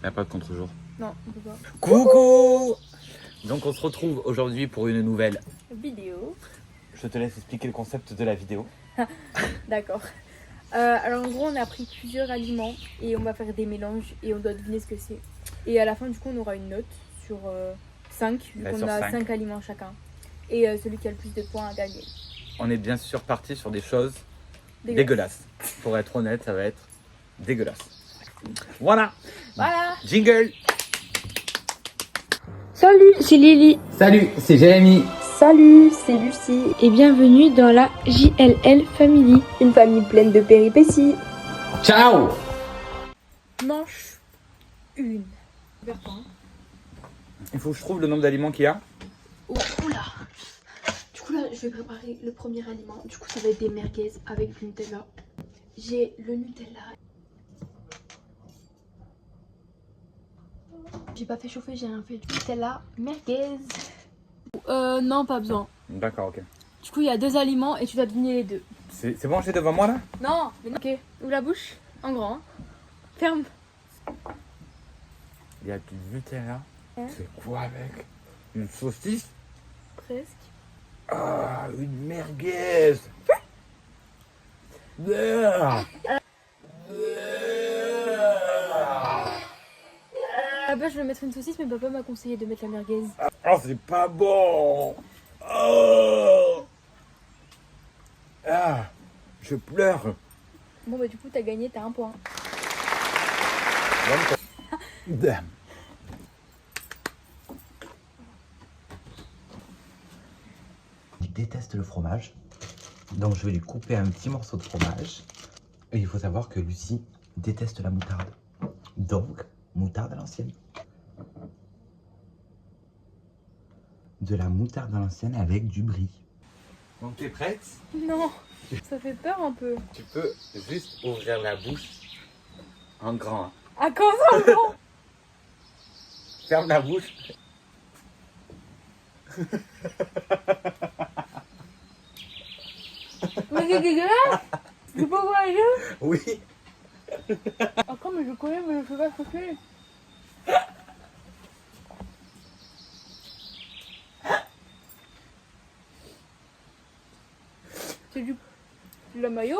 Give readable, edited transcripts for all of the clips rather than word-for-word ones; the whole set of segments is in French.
Il n'y a pas de contre-jour. Non, on peut pas. Coucou! Donc on se retrouve aujourd'hui pour une nouvelle Vidéo. Je te laisse expliquer le concept de la vidéo. D'accord. Alors en gros, on a pris plusieurs aliments et on va faire des mélanges et on doit deviner ce que c'est. Et à la fin, du coup, on aura une note sur 5, vu qu'on sur a 5. 5 aliments chacun. Et celui qui a le plus de points a gagné. On est bien sûr parti sur des choses Dégueulasse. dégueulasses. Pour être honnête, ça va être dégueulasse. Voilà! Voilà. Jingle! Salut, c'est Lily. Salut, c'est Jérémy. Salut, c'est Lucie. Et bienvenue dans la JLL Family. Une famille pleine de péripéties. Ciao! Manche 1. Il faut que je trouve le nombre d'aliments qu'il y a. Oula. Du coup là, je vais préparer le premier aliment. Du coup, ça va être des merguez avec du Nutella. J'ai le Nutella. J'ai pas fait chauffer, j'ai rien fait. Nutella, merguez. Non, pas besoin. D'accord, ok. Du coup, il y a 2 aliments et tu dois deviner les 2. C'est bon, j'ai devant moi là? Non, mais non. Ok, ouvre la bouche. En grand. Hein. Ferme. Il y a du Nutella. Hein? C'est quoi avec? Une saucisse? Presque. Ah, une merguez. Ah. À la base, je vais mettre une saucisse, mais papa m'a conseillé de mettre la merguez. Oh, c'est pas bon. Oh. Ah, je pleure. Bon, bah, du coup, t'as gagné, t'as 1 point. Damn. Il déteste le fromage, donc je vais lui couper un petit morceau de fromage. Et il faut savoir que Lucie déteste la moutarde, donc moutarde à l'ancienne. De la moutarde à l'ancienne avec du brie. Donc t'es prête? Non, ça fait peur un peu. Tu peux juste ouvrir la bouche en grand. Hein. Ah, comment ça, en grand? Ferme la bouche. Mais c'est dégueulasse. Tu peux voir les yeux? Oui. Encore, mais je connais, mais je sais pas ce que c'est. C'est de la mayo?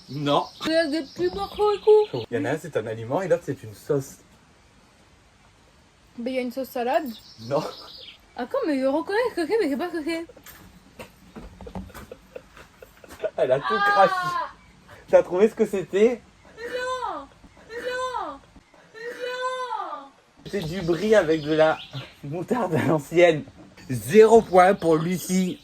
Non. C'est des petits morceaux et tout. Il y en a un, c'est un aliment et l'autre, c'est une sauce. Mais il y a une sauce salade. Non. Encore, mais je reconnais ce que c'est, mais je sais pas ce que c'est. Elle a tout craché. T'as trouvé ce que c'était? Non. Non. Non. C'est du brie avec de la moutarde à l'ancienne. 0 point pour Lucie.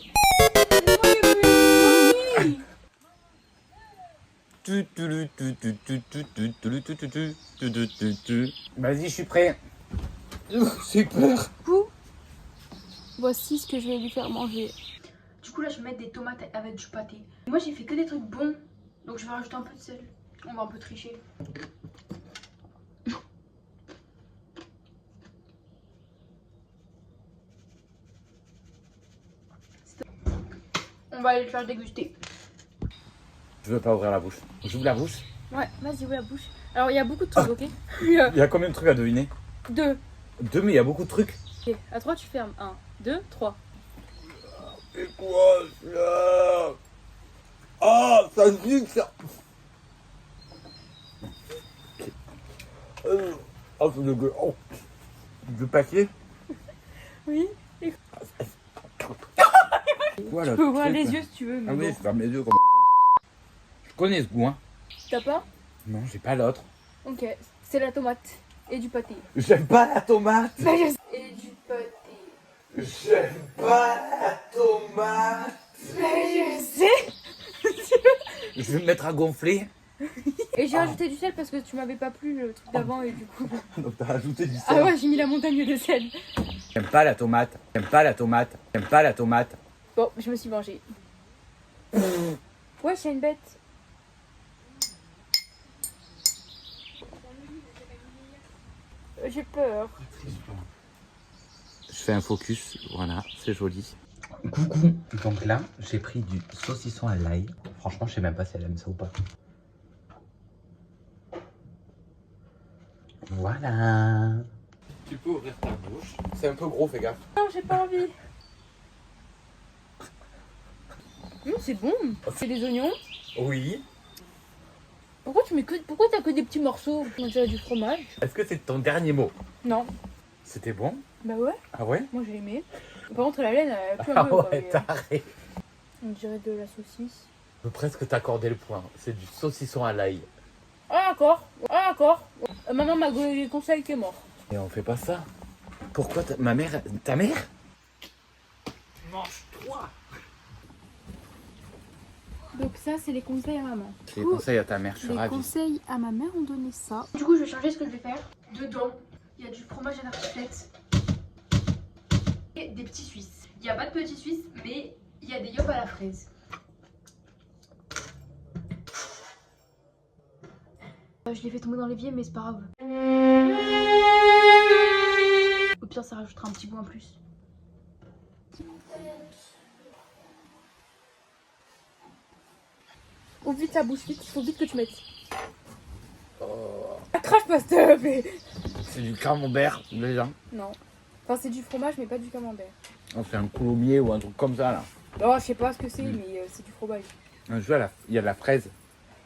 Vas-y, je suis prêt. J'ai peur. Du coup, voici ce que je vais lui faire manger. Du coup, là, je vais mettre des tomates avec du pâté. Moi, j'ai fait que des trucs bons, donc je vais rajouter un peu de sel. On va un peu tricher. On va aller le faire déguster. Je veux pas ouvrir la bouche. J'ouvre la bouche. Ouais, vas-y, ouvre la bouche. Alors, il y a beaucoup de trucs, ok? Il y a combien de trucs à deviner? 2. 2, mais il y a beaucoup de trucs. Ok, à 3, tu fermes. 1, 2, 3. C'est quoi ça? Ah, ça suce ça. Oh, c'est dégueu. Oh. Du papier? Oui. Quoi, Tu peux ouvrir les yeux si tu veux. Mais Ah oui, bon. c'est ferme les yeux comme. Je connais ce goût, hein. T'as pas? Non, j'ai pas l'autre. Ok, c'est la tomate et du pâté. J'aime pas la tomate. Bah, je sais. Et du pâté. J'aime pas la tomate. Bah, je sais. Je vais me mettre à gonfler. Et j'ai rajouté du sel parce que tu m'avais pas plu le truc d'avant et du coup. Donc t'as rajouté du sel. Ah ouais, j'ai mis la montagne de sel. J'aime pas la tomate. J'aime pas la tomate. J'aime pas la tomate. Bon, je me suis vengée. Ouais, c'est une bête. J'ai peur. Je fais un focus, voilà, c'est joli. Coucou. Donc là, j'ai pris du saucisson à l'ail. Franchement, je sais même pas si elle aime ça ou pas. Voilà. Tu peux ouvrir ta bouche. C'est un peu gros, fais gaffe. Non, j'ai pas envie. C'est bon. C'est des oignons. Oui. Pourquoi t'as que des petits morceaux? On dirait du fromage. Est-ce que c'est ton dernier mot? Non. C'était bon? Bah ouais. Ah ouais? Moi j'ai aimé. Par contre la laine elle a plus un Ah peu. Quoi, ouais, mais, taré. on dirait de la saucisse. Je peux presque t'accorder le point. C'est du saucisson à l'ail. Ah d'accord. Ah d'accord. Maman m'a donné des conseils qui est mort. Et on fait pas ça. Pourquoi ma mère... Ta mère? Mange-toi. Donc ça c'est les conseils à maman. Les conseils à ta mère, je suis Les ravie. conseils à ma mère ont donné ça. Du coup je vais changer ce que je vais faire. Dedans il y a du fromage à la raclette et des petits suisses. Il n'y a pas de petits suisses mais il y a des yop à la fraise. Je l'ai fait tomber dans l'évier mais c'est pas grave. Au pire ça rajoutera un petit goût en plus. Ouvre vite ta bouche vite, il faut vite que tu mettes. Oh. Crache pas s'il te plaît. C'est du camembert, déjà. Non. Enfin c'est du fromage mais pas du camembert. On fait un coulommiers ou un truc comme ça, là. Oh je sais pas ce que c'est mais c'est du fromage. Un jeu, il y a de la fraise.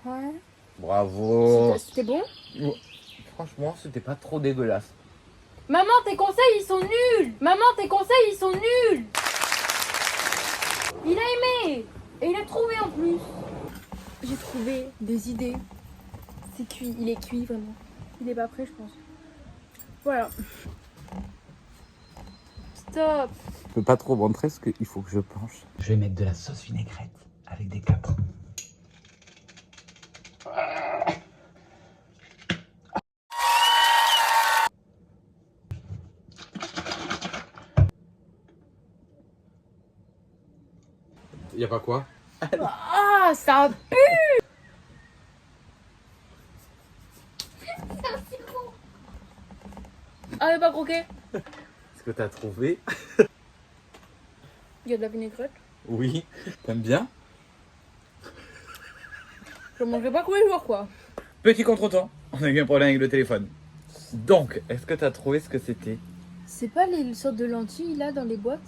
Ouais. Bravo. C'était bon? Franchement, c'était pas trop dégueulasse. Maman, tes conseils, ils sont nuls! Maman, tes conseils, ils sont nuls! Il a aimé! Et il a trouvé en plus! J'ai trouvé des idées. C'est cuit, il est cuit vraiment. Il est pas prêt, je pense. Voilà. Stop! Je peux pas trop rentrer parce qu'il faut que je penche. Je vais mettre de la sauce vinaigrette avec des capres. Y a pas quoi? Ah, ça pue! Ah, mais pas croqué? Est-ce que t'as trouvé? Il y a de la vinaigrette. Oui. T'aimes bien? Je mangerai pas tous les jours, quoi. Petit contretemps, on a eu un problème avec le téléphone. Donc, est-ce que t'as trouvé ce que c'était? C'est pas les sortes de lentilles là dans les boîtes?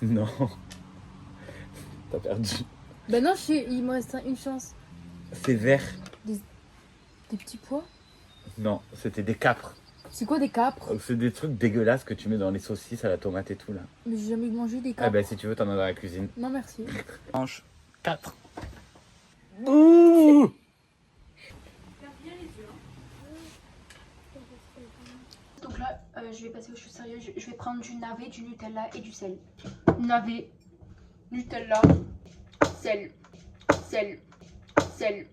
Non. T'as perdu. Bah non, il me reste une chance. C'est vert. Des petits pois? Non, c'était des capres. C'est quoi des capres? C'est des trucs dégueulasses que tu mets dans les saucisses à la tomate et tout là. Mais j'ai jamais mangé des capres. Ah bah si tu veux, t'en as dans la cuisine. Non merci. Manche 4. Ouh! Donc là, je vais passer aux choses sérieuses. Je vais prendre du navet, du Nutella et du sel. Navet, Nutella, sel, sel, sel.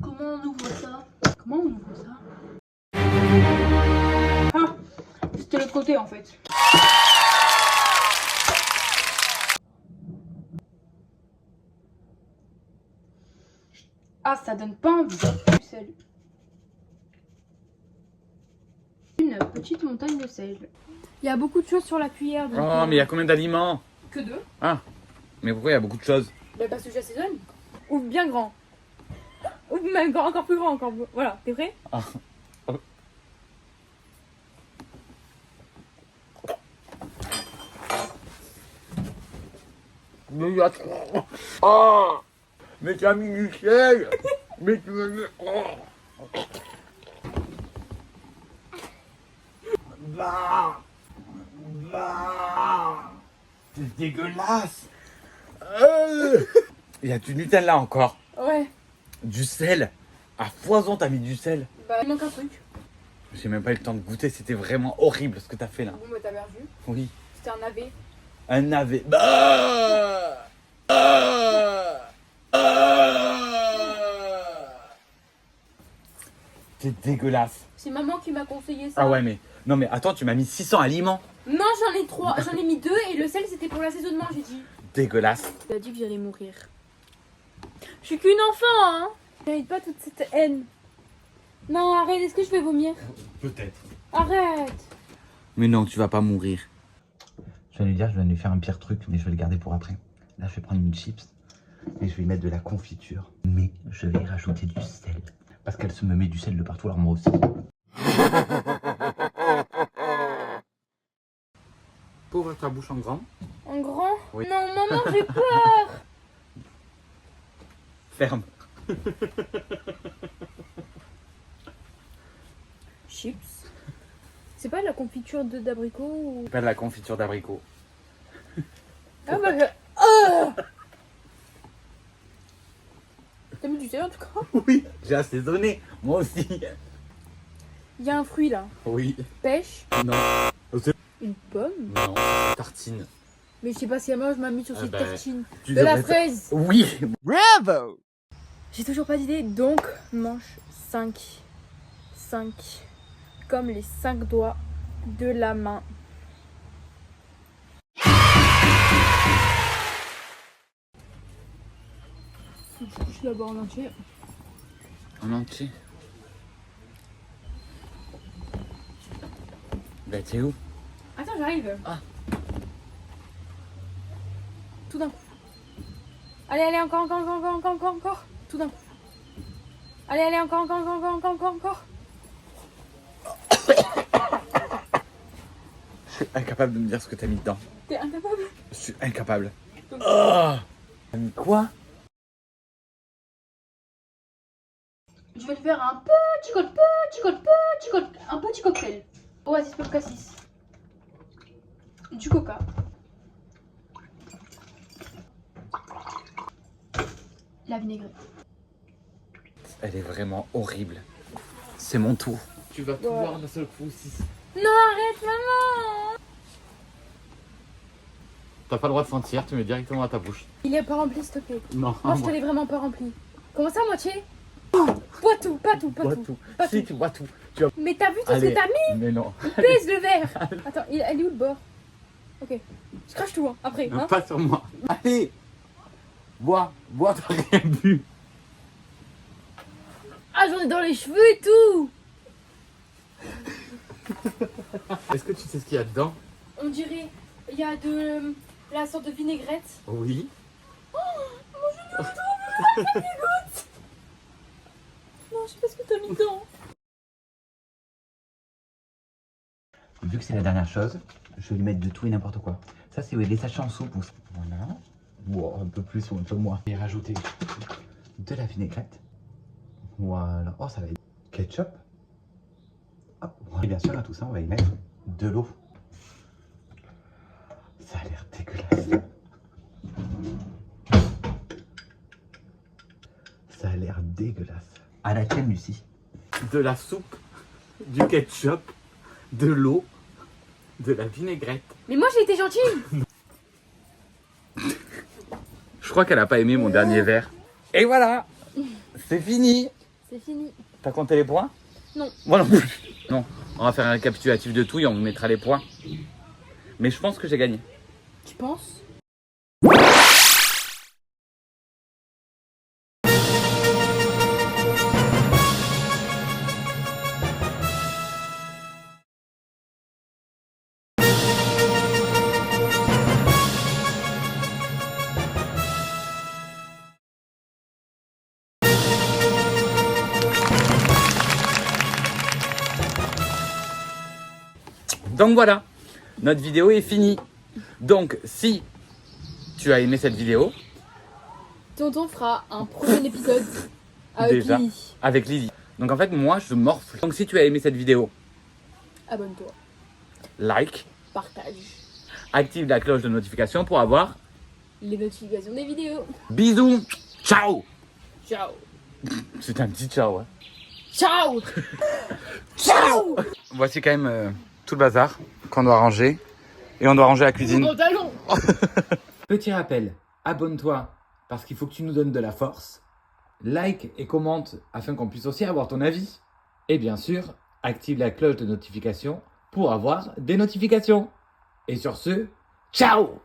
Comment on ouvre ça? Comment on ouvre ça? Ah, c'était l'autre côté en fait. Ah, ça donne pas envie. Du sel. Une petite montagne de sel. Il y a beaucoup de choses sur la cuillère. Donc Oh, mais il y a combien d'aliments? que deux. Ah, mais pourquoi il y a beaucoup de choses? Bah parce que j'assaisonne. Ou bien grand. Ou même encore plus grand. Encore... Voilà, t'es prêt? Ah. Mais il y a trop. Oh! Mais tu as mis du sel! Mais tu me mets. Oh! Bah! Bah! C'est dégueulasse! Il y a du Nutella encore. Ouais. Du sel. À foison, t'as mis du sel. Bah il manque un truc. J'ai même pas eu le temps de goûter, c'était vraiment horrible ce que t'as fait là. Bon bah t'as perdu. Oui. C'était un navet. Un navet. Bah C'est dégueulasse. C'est maman qui m'a conseillé ça. Ah ouais mais... Non mais attends, tu m'as mis 600 aliments. Non j'en ai 3. J'en ai mis 2 et le sel c'était pour l'assaisonnement j'ai dit. Dégueulasse. Il a dit que j'allais mourir. Je suis qu'une enfant hein. J'arrête pas toute cette haine. Non arrête, est-ce que je vais vomir? Peut-être. Arrête. Mais non, tu vas pas mourir. Je viens de lui dire, je viens de lui faire un pire truc, mais je vais le garder pour après. Là, je vais prendre une chips et je vais y mettre de la confiture. Mais je vais y rajouter du sel. Parce qu'elle se me met du sel de partout, alors moi aussi. Ouvre ta bouche en grand. En grand? Oui. Non, maman, j'ai peur. Ferme. Chips. C'est pas de la confiture d'abricot ou... C'est pas de la confiture d'abricot. Ah bah je... Oh, t'as mis du sel en tout cas? Oui, j'ai assaisonné. Moi aussi. Il y a un fruit là. Oui. Pêche. Non. Une pomme. Non. Tartine. Mais je sais pas si elle m'a mis sur Ah cette bah, tartine. Tu De la devrais- fraise. Oui. Bravo. J'ai toujours pas d'idée, donc manche 5. 5. Comme les 5 doigts de la main. Je suis d'abord en entier. En entier. Bah t'es où? Attends, j'arrive. Ah. Tout d'un coup. Allez, allez, encore. Tout d'un coup. Allez, encore. Je suis incapable de me dire ce que t'as mis dedans. T'es incapable. Je suis incapable. Oh. T'as mis quoi? Je vais te faire un petit cocktail. Oasis pour cassis. Du coca. La vinaigrette. Elle est vraiment horrible. C'est mon tour. Tu vas tout Ouais. voir d'un seul coup aussi. Non, arrête, maman. T'as pas le droit de sentir, tu mets directement à ta bouche. Il est pas rempli, s'il te plaît. Non. Moi, je te l'ai vraiment pas rempli. Comment ça, moitié? Bois tout, pas tout. Pas Si, tout. tu bois tout. Tu vas... Mais t'as vu tout ce Allez. que t'as mis? Mais non. Pèse le verre. Attends, elle est où le bord? Ok. Je crache tout, hein, après. Hein. Pas sur moi. Allez. Bois, t'as rien bu. Ah, j'en ai dans les cheveux et tout. Est-ce que tu sais ce qu'il y a dedans? On dirait, il y a de la sorte de vinaigrette. Oui. Non, je sais pas ce que t'as mis dedans. Vu que c'est la dernière chose, je vais lui mettre de tout et n'importe quoi. Ça, c'est les sachets en soupe. Voilà. Wow, un peu plus ou un peu moins. Et rajouter de la vinaigrette. Voilà. Oh, ça va être ketchup. Hop. Et bien sûr, à tout ça, on va y mettre de l'eau. Ça a l'air dégueulasse. Ça a l'air dégueulasse. À la tienne, Lucie. De la soupe, du ketchup, de l'eau, de la vinaigrette. Mais moi, j'ai été gentille. Je crois qu'elle a pas aimé mon dernier verre. Et voilà, c'est fini. C'est fini. T'as compté les points? Non. Moi non plus. Non, on va faire un récapitulatif de tout et on vous mettra les points. Mais je pense que j'ai gagné. Tu penses? Donc voilà, notre vidéo est finie. Donc si tu as aimé cette vidéo, Tonton fera un prochain épisode avec Déjà. Lily. avec Lily. Donc en fait, moi je morfle. Donc si tu as aimé cette vidéo, Abonne-toi. like, Partage. active la cloche de notification pour avoir Les notifications des vidéos. bisous. Ciao. Ciao. C'est un petit ciao. Hein. Ciao. Ciao. Voici quand même tout le bazar qu'on doit ranger. Et on doit ranger la cuisine. Pantalon. Petit rappel, abonne-toi parce qu'il faut que tu nous donnes de la force. Like et commente afin qu'on puisse aussi avoir ton avis. Et bien sûr, active la cloche de notification pour avoir des notifications. Et sur ce, ciao!